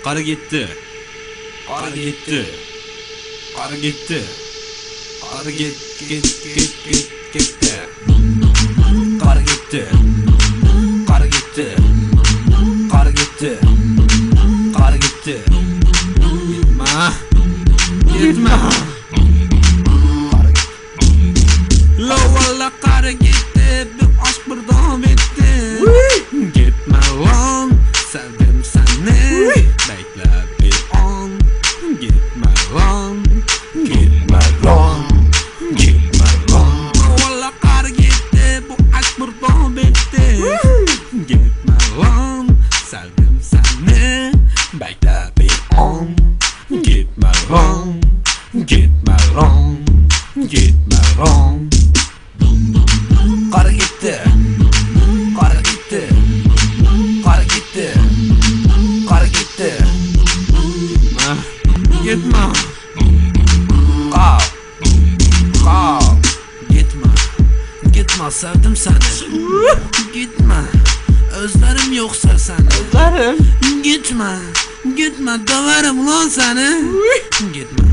Qarı getdi. Qarı getdi. Qarı getdi. Qarı getdi. Qarı getdi. Qarı getdi. Qarı getdi. Qarı getdi. Gitme. La valla qarı getdi. Bir aşk bir davam etdi. Gitme lan. Sevdim seni. Bekle bir an. Gitme lan. Gitme lan. Gitme lan. Valla qarı getdi. Bu aşk bir davam etti. Gitme lan. Sevdim seni. Bekle bir an. Gitme lan. Gitme lan. Gitme lan. Qarı getdi. Qarı getdi. Qarı getdi. Qarı getdi. Gitme. Qal. Qal. Gitme. Gitme, sevdim seni. Gitme. Özlerim yoksa seni. Özlerim. Gitme. Gitme, döverim lan seni. Gitme.